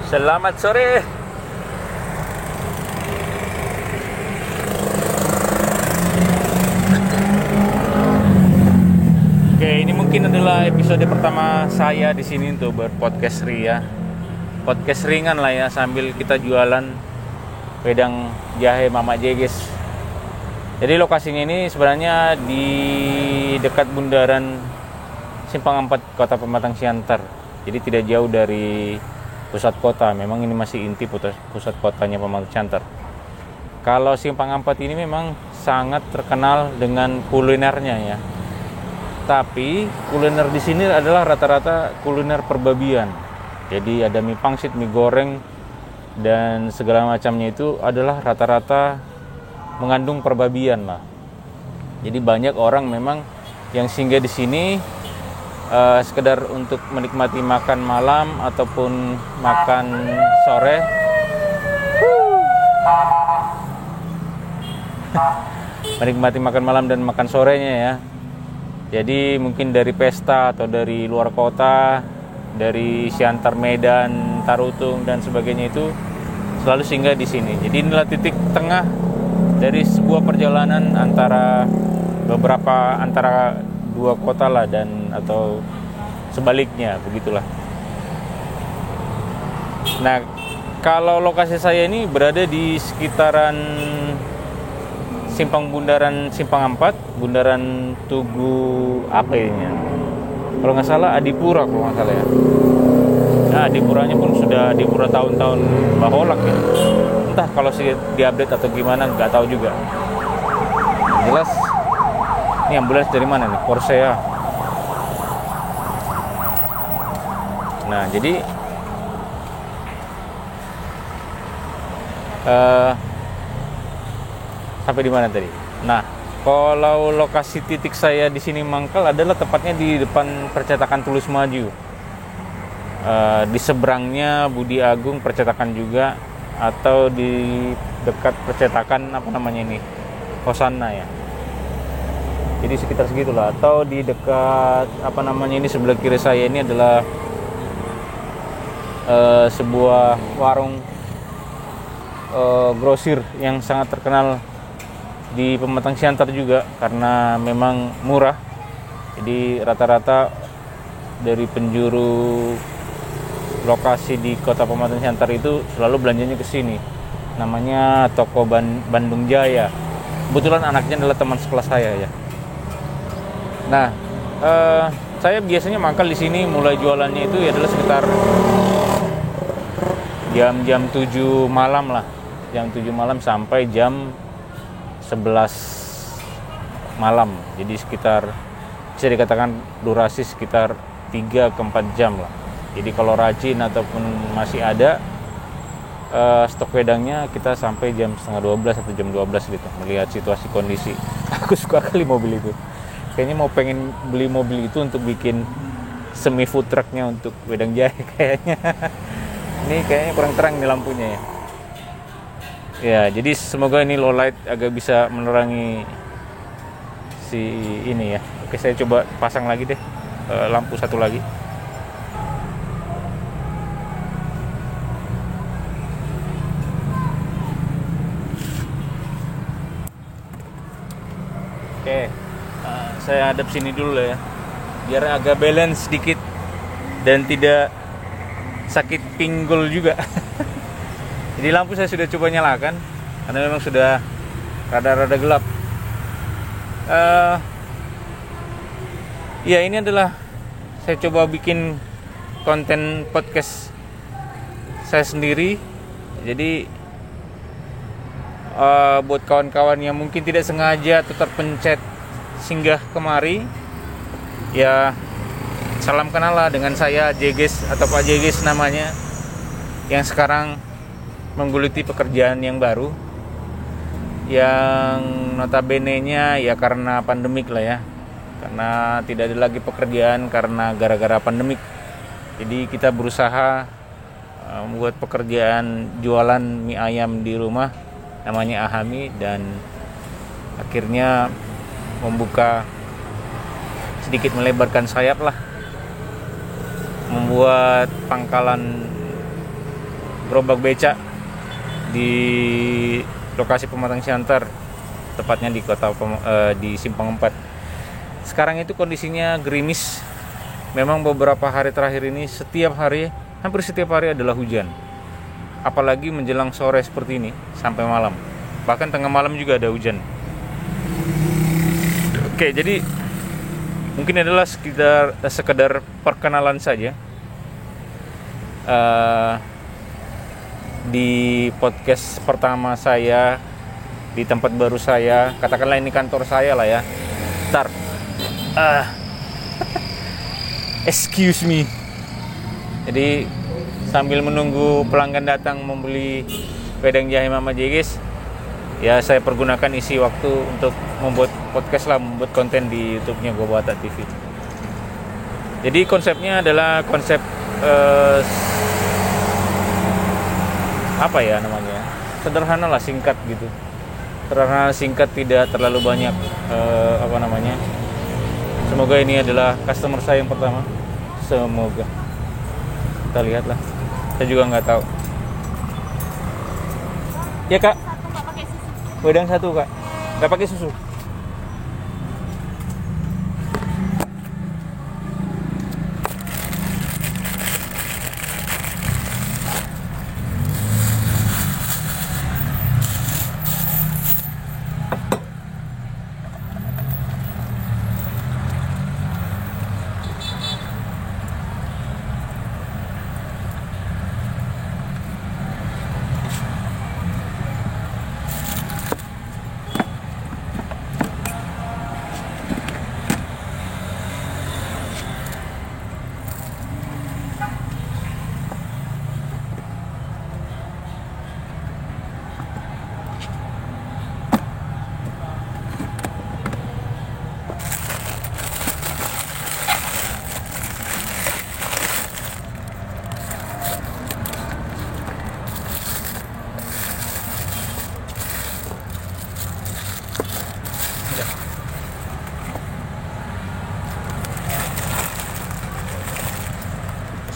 Selamat sore. Oke, ini mungkin adalah episode pertama saya di sini untuk berpodcast ria. Podcast ringan lah ya, sambil kita jualan wedang jahe Mama Jeges. Jadi lokasinya ini sebenarnya di dekat bundaran Simpang 4 Kota Pematang Siantar. Jadi tidak jauh dari pusat kota. Memang ini masih inti pusat kotanya Pematang Siantar. Kalau Simpang 4 ini memang sangat terkenal dengan kulinernya ya. Tapi kuliner di sini adalah rata-rata kuliner perbabian. Jadi ada mie pangsit, mie goreng, dan segala macamnya itu adalah rata-rata mengandung perbabian lah. Jadi banyak orang memang yang singgah di sini sekedar untuk menikmati makan malam ataupun makan sore. Menikmati makan malam dan makan sorenya ya. Jadi mungkin dari pesta atau dari luar kota, dari Siantar, Medan, Tarutung dan sebagainya itu selalu singgah di sini. Jadi inilah titik tengah dari sebuah perjalanan antara dua kota lah dan atau sebaliknya begitulah. Nah, kalau lokasi saya ini berada di sekitaran bundaran Simpang 4, bundaran Tugu apa ini? Kalau nggak salah Adipura kalau nggak salah ya. Nah, Adipuranya pun sudah Adipura tahun-tahun baholak ya. Entah kalau sih diupdate atau gimana nggak tahu juga. Jelas ini ambulans dari mana nih? Korsea. Nah, jadi sampai di mana tadi? Nah, kalau lokasi titik saya di sini mangkal adalah tepatnya di depan percetakan Tulus Maju. Di seberangnya Budi Agung percetakan juga, atau di dekat percetakan apa namanya ini? Hosanna ya. Jadi sekitar segitulah, atau di dekat apa namanya ini, sebelah kiri saya ini adalah sebuah warung grosir yang sangat terkenal di Pematang Siantar juga karena memang murah. Jadi rata-rata dari penjuru lokasi di Kota Pematang Siantar itu selalu belanjanya ke sini. Namanya Toko Bandung Jaya. Kebetulan anaknya adalah teman sekelas saya ya. Nah, saya biasanya mangkal di sini mulai jualannya itu ya adalah sekitar jam 7 malam lah. Jam 7 malam sampai jam 11 malam. Jadi sekitar bisa dikatakan durasi sekitar 3 ke 4 jam lah. Jadi kalau rajin ataupun masih ada stok wedangnya, kita sampai jam setengah 12 atau jam 12 gitu, melihat situasi kondisi. Aku suka kali mobil itu. Kayaknya mau pengen beli mobil itu untuk bikin semi food trucknya untuk wedang jahe kayaknya. Ini kayaknya kurang terang nih lampunya ya. Ya, jadi semoga ini low light agak bisa menerangi si ini ya. Oke, saya coba pasang lagi deh lampu satu lagi. Oke, saya hadap sini dulu ya, biar agak balance sedikit dan tidak sakit pinggul juga. Jadi lampu saya sudah coba nyalakan karena memang sudah rada-rada gelap. Ya, ini adalah saya coba bikin konten podcast saya sendiri. Jadi buat kawan-kawan yang mungkin tidak sengaja atau terpencet singgah kemari, ya salam kenal lah dengan saya Jeges atau Pak Jeges namanya, yang sekarang menggeluti pekerjaan yang baru, yang notabene-nya ya karena pandemik lah ya, karena tidak ada lagi pekerjaan karena gara-gara pandemik. Jadi kita berusaha membuat pekerjaan jualan mie ayam di rumah, namanya Ahami, dan akhirnya membuka sedikit, melebarkan sayap lah, membuat pangkalan gerobak beca di lokasi Pematang Siantar, tepatnya di di Simpang 4. Sekarang itu kondisinya gerimis. Memang beberapa hari terakhir ini hampir setiap hari adalah hujan. Apalagi menjelang sore seperti ini sampai malam. Bahkan tengah malam juga ada hujan. Oke, jadi mungkin adalah sekedar perkenalan saja di podcast pertama saya di tempat baru saya. Katakanlah ini kantor saya lah ya. Excuse me. Jadi sambil menunggu pelanggan datang membeli wedang jahe Mama Jegis, ya saya pergunakan isi waktu untuk membuat podcast lah, membuat konten di YouTube-nya Gobata TV. Jadi konsepnya adalah konsep apa ya namanya? Sederhana lah, singkat gitu. Sederhana, singkat, tidak terlalu banyak Semoga ini adalah customer saya yang pertama. Semoga. Kita lihatlah. Saya juga nggak tahu. Ya Kak. Wedang satu Kak. Nggak pakai susu.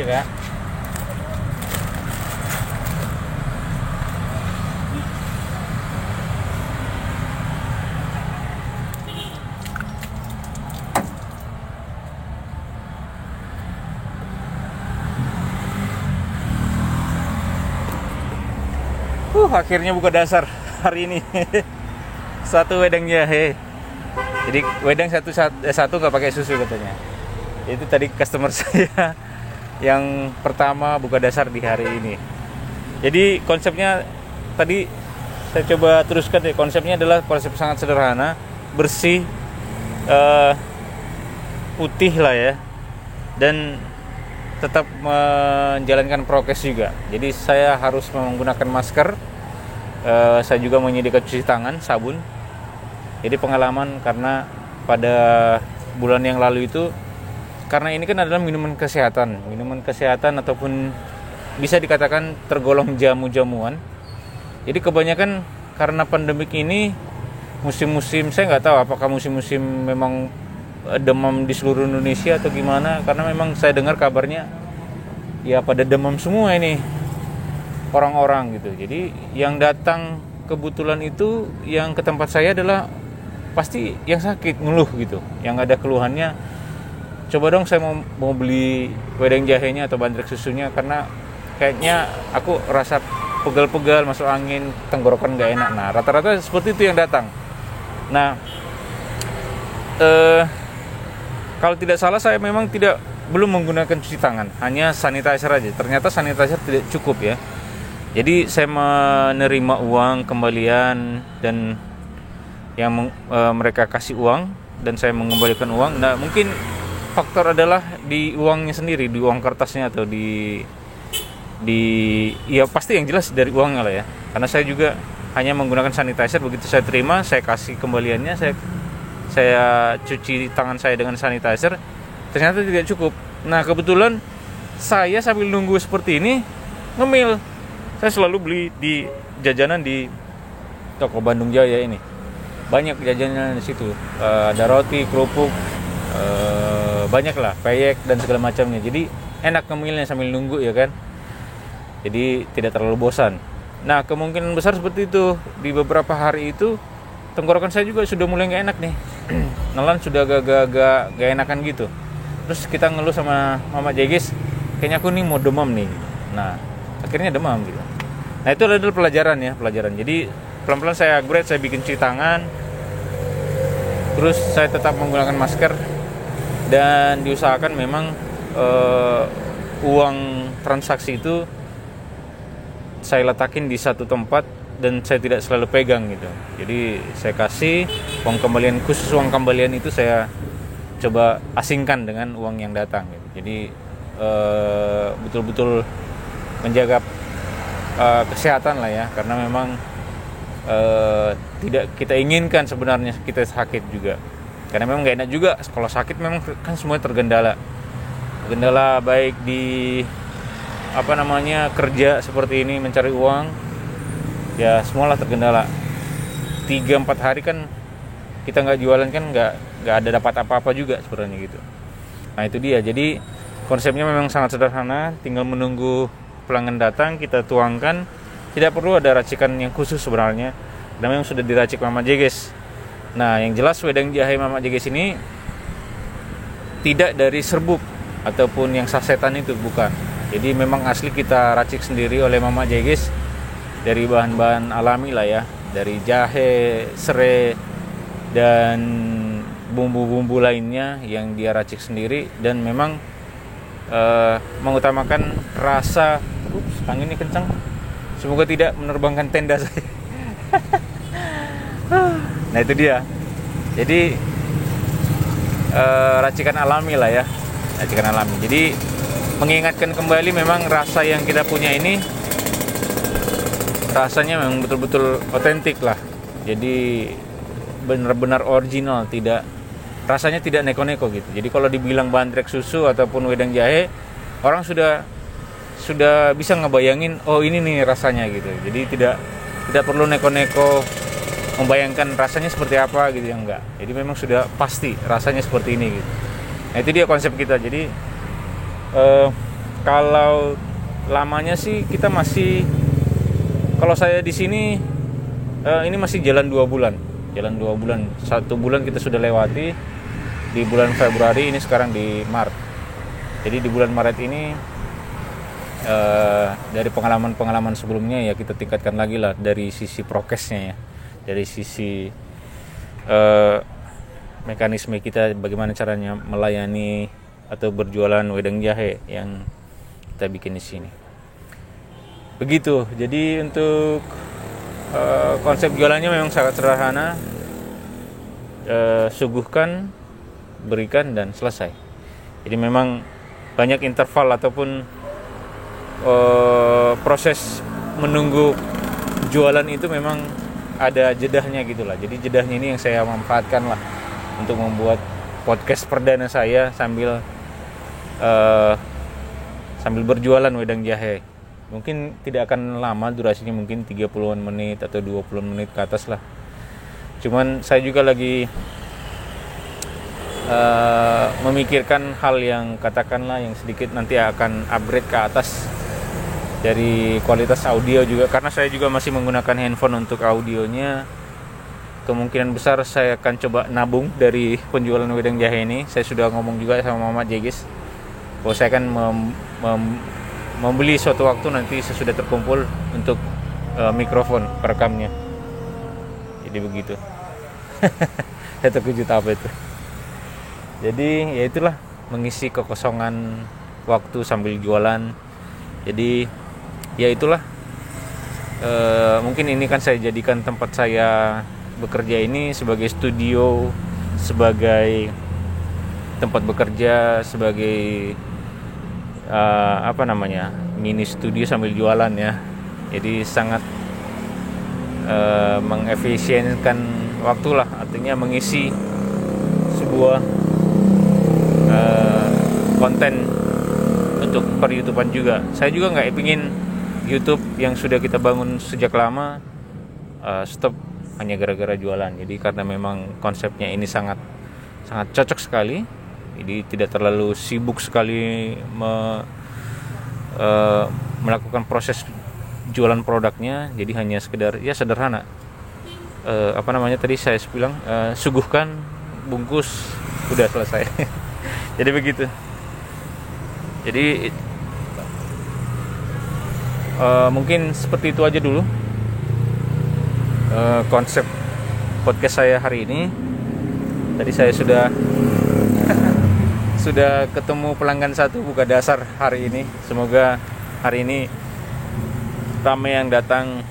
Kak. Akhirnya buka dasar hari ini. Satu wedang jahe. Jadi wedang satu nggak pakai susu katanya. Itu tadi customer saya yang pertama buka dasar di hari ini. Jadi konsepnya tadi saya coba teruskan ya. Konsepnya adalah konsep sangat sederhana, bersih, putih lah ya, dan tetap menjalankan prokes juga. Jadi saya harus menggunakan masker. Saya juga menyediakan cuci tangan, sabun. Jadi pengalaman karena pada bulan yang lalu itu, karena ini kan adalah minuman kesehatan ataupun bisa dikatakan tergolong jamu-jamuan. Jadi kebanyakan karena pandemik ini, musim-musim, saya nggak tahu apakah musim-musim memang demam di seluruh Indonesia atau gimana, karena memang saya dengar kabarnya ya pada demam semua ini orang-orang gitu. Jadi yang datang kebetulan itu yang ke tempat saya adalah pasti yang sakit, ngeluh gitu, yang ada keluhannya. Coba dong saya mau beli wedang jahenya atau bandrek susunya, karena kayaknya aku rasa pegal-pegal, masuk angin, tenggorokan gak enak. Nah rata-rata seperti itu yang datang. Nah kalau tidak salah saya memang belum menggunakan cuci tangan, hanya sanitizer aja. Ternyata sanitizer tidak cukup ya. Jadi saya menerima uang kembalian dan yang mereka kasih uang dan saya mengembalikan uang. Nah mungkin faktor adalah di uangnya sendiri, di uang kertasnya atau di ya pasti yang jelas dari uangnya lah ya. Karena saya juga hanya menggunakan sanitizer, begitu saya terima, saya kasih kembaliannya, saya cuci tangan saya dengan sanitizer, ternyata tidak cukup. Nah kebetulan saya sambil nunggu seperti ini ngemil. Saya selalu beli di jajanan di toko Bandung Jaya ini. Banyak jajanan di situ. Ada roti, kerupuk, banyak lah, peyek dan segala macamnya. Jadi enak ngemilnya sambil nunggu ya kan. jadi tidak terlalu bosan. Nah, kemungkinan besar seperti itu. Di beberapa hari itu tenggorokan saya juga sudah mulai gak enak nih. Nelan sudah agak gak enakan gitu. Terus kita ngeluh sama Mama Jegis, kayaknya aku nih mau demam nih. Nah, akhirnya demam gitu. Nah, itu adalah pelajaran. Jadi pelan-pelan saya upgrade, saya bikin cuci tangan. Terus saya tetap menggunakan masker dan diusahakan memang uang transaksi itu saya letakin di satu tempat dan saya tidak selalu pegang gitu. Jadi saya kasih uang kembalian, khusus uang kembalian itu saya coba asingkan dengan uang yang datang gitu. Jadi betul-betul menjaga kesehatan lah ya, karena memang tidak kita inginkan sebenarnya kita sakit juga. Karena memang gak enak juga kalau sakit, memang kan semuanya tergendala baik di kerja seperti ini, mencari uang ya, semualah tergendala. 3-4 hari kan kita nggak jualan kan nggak ada dapat apa-apa juga sebenarnya gitu. Nah itu dia, jadi konsepnya memang sangat sederhana, tinggal menunggu pelanggan datang, kita tuangkan. Tidak perlu ada racikan yang khusus sebenarnya, dan memang sudah diracik Mama Jegis. Nah yang jelas wedang jahe Mama Jegis ini tidak dari serbuk ataupun yang sasetan itu, bukan. Jadi memang asli kita racik sendiri oleh Mama Jegis dari bahan-bahan alami lah ya, dari jahe, serai, dan bumbu-bumbu lainnya yang dia racik sendiri, dan memang mengutamakan rasa. Anginnya kencang, semoga tidak menerbangkan tenda saya. Nah itu dia, jadi racikan alami lah ya, racikan alami. Jadi mengingatkan kembali memang rasa yang kita punya ini rasanya memang betul-betul otentik lah. Jadi benar-benar original, rasanya tidak neko-neko gitu. Jadi kalau dibilang bandrek susu ataupun wedang jahe, orang sudah bisa ngebayangin, oh ini nih rasanya gitu. Jadi tidak perlu neko-neko membayangkan rasanya seperti apa gitu ya, enggak. Jadi memang sudah pasti rasanya seperti ini gitu. Nah itu dia konsep kita. Jadi kalau lamanya sih kita masih, kalau saya di sini ini masih jalan 2 bulan. 1 bulan kita sudah lewati di bulan Februari, ini sekarang di Maret. Jadi di bulan Maret ini dari pengalaman sebelumnya ya kita tingkatkan lagi lah dari sisi prokesnya ya, dari sisi mekanisme kita, bagaimana caranya melayani atau berjualan wedang jahe yang kita bikin di sini. Begitu. Jadi untuk konsep jualannya memang sangat sederhana, suguhkan, berikan, dan selesai. Jadi memang banyak interval ataupun proses menunggu jualan itu memang ada jedahnya gitulah. Jadi jedahnya ini yang saya manfaatkan lah untuk membuat podcast perdana saya sambil berjualan wedang jahe. Mungkin tidak akan lama durasinya, mungkin 30-an menit atau 20 menit ke atas lah. Cuman saya juga lagi memikirkan hal yang katakanlah yang sedikit nanti akan upgrade ke atas dari kualitas audio juga, karena saya juga masih menggunakan handphone untuk audionya. Kemungkinan besar saya akan coba nabung dari penjualan wedang jahe ini. Saya sudah ngomong juga sama Mama Jegis bahwa saya akan membeli suatu waktu nanti sesudah terkumpul untuk mikrofon perekamnya. Jadi begitu. Saya terkejut apa itu. Jadi ya itulah, mengisi kekosongan waktu sambil jualan. Jadi ya itulah, mungkin ini kan saya jadikan tempat saya bekerja ini sebagai studio, sebagai tempat bekerja, sebagai mini studio sambil jualan ya. Jadi sangat mengefisienkan waktu lah, artinya mengisi sebuah konten untuk per YouTubean juga. Saya juga nggak ingin YouTube yang sudah kita bangun sejak lama stop hanya gara-gara jualan. Jadi karena memang konsepnya ini sangat cocok sekali, jadi tidak terlalu sibuk sekali melakukan proses jualan produknya, jadi hanya sekedar ya sederhana. Tadi saya bilang suguhkan, bungkus, udah selesai. Jadi begitu. Jadi mungkin seperti itu aja dulu konsep podcast saya hari ini. Tadi saya sudah sudah ketemu pelanggan satu buka dasar hari ini. Semoga hari ini ramai yang datang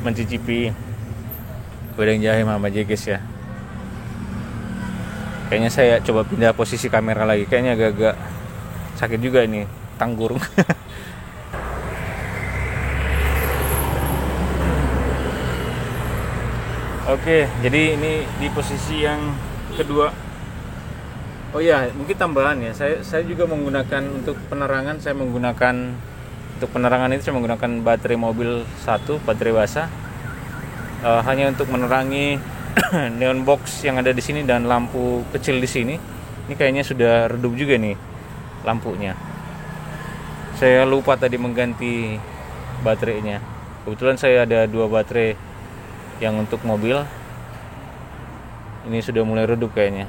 mencicipi wedang jahe Mama Jeges ya. Kayaknya saya coba pindah posisi kamera lagi. Kayaknya agak-agak sakit juga ini tanggurung. Oke, jadi ini di posisi yang kedua. Oh ya, mungkin tambahan ya. Saya juga menggunakan untuk penerangan. Untuk penerangan itu saya menggunakan baterai mobil 1, baterai basah. Hanya untuk menerangi neon box yang ada di sini dan lampu kecil di sini. Ini kayaknya sudah redup juga nih lampunya. Saya lupa tadi mengganti baterainya. Kebetulan saya ada 2 baterai yang untuk mobil. Ini sudah mulai redup kayaknya.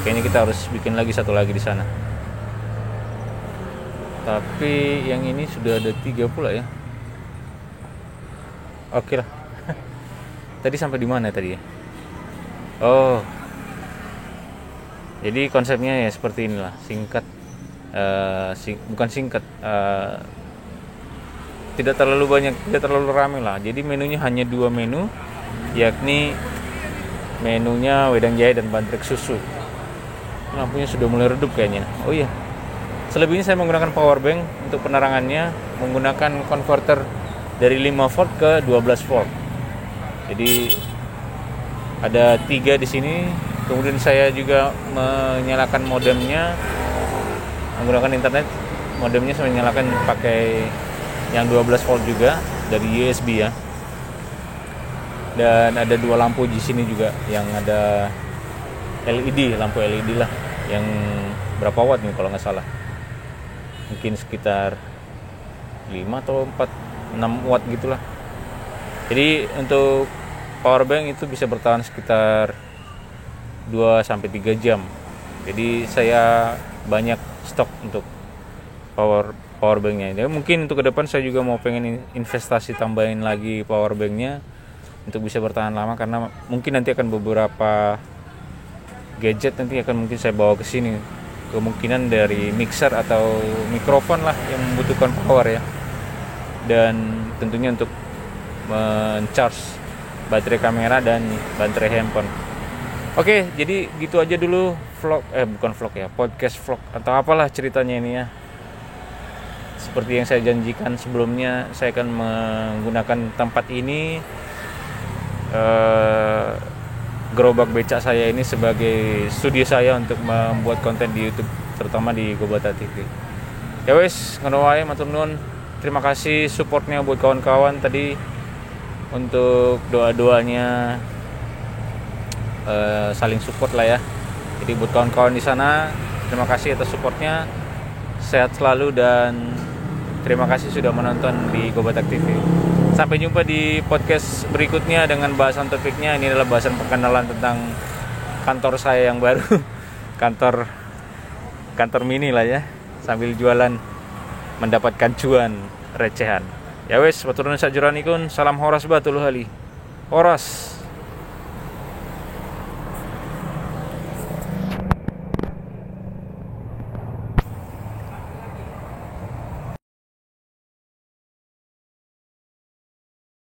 Kayaknya kita harus bikin lagi satu lagi di sana. Tapi yang ini sudah ada 3 pula ya. Oke lah. Tadi sampai di mana tadi ya? Oh. Jadi konsepnya ya seperti inilah, singkat. Bukan singkat. Tidak terlalu banyak, tidak terlalu ramai lah. Jadi menunya hanya 2 menu, yakni menunya wedang jahe dan bandrek susu. Lampunya sudah mulai redup kayaknya. Oh iya. Selebihnya saya menggunakan power bank untuk penerangannya, menggunakan converter dari 5 volt ke 12 volt. Jadi ada 3 di sini. Kemudian saya juga menyalakan modemnya, menggunakan internet. Modemnya saya menyalakan pakai yang 12 volt juga dari USB ya. Dan ada 2 lampu di sini juga yang ada LED, lampu LED lah, yang berapa watt nih kalau nggak salah, mungkin sekitar 5 atau 6 watt gitulah. Jadi untuk power bank itu bisa bertahan sekitar 2-3 jam. Jadi saya banyak stok untuk power banknya. Jadi mungkin untuk ke depan saya juga mau pengen investasi tambahin lagi power banknya untuk bisa bertahan lama, karena mungkin nanti akan beberapa gadget nanti akan mungkin saya bawa ke sini. Kemungkinan dari mixer atau mikrofon lah yang membutuhkan power ya. Dan tentunya untuk men-charge baterai kamera dan baterai handphone. Oke, jadi gitu aja dulu podcast vlog atau apalah ceritanya ini ya. Seperti yang saya janjikan sebelumnya, saya akan menggunakan tempat ini, gerobak becak saya ini sebagai studio saya untuk membuat konten di YouTube, terutama di Gobata TV. Ya wes, ngono wae, matur nuwun. Terima kasih supportnya buat kawan-kawan tadi untuk doa-doanya, saling support lah ya. Jadi buat kawan-kawan di sana, terima kasih atas supportnya. Sehat selalu dan terima kasih sudah menonton di Gobatak TV. Sampai jumpa di podcast berikutnya dengan bahasan topiknya. Ini adalah bahasan perkenalan tentang kantor saya yang baru. kantor mini lah ya, sambil jualan mendapatkan cuan recehan. Ya wes, matur nuwun sajuranipun. Salam horas batul hali. Horas.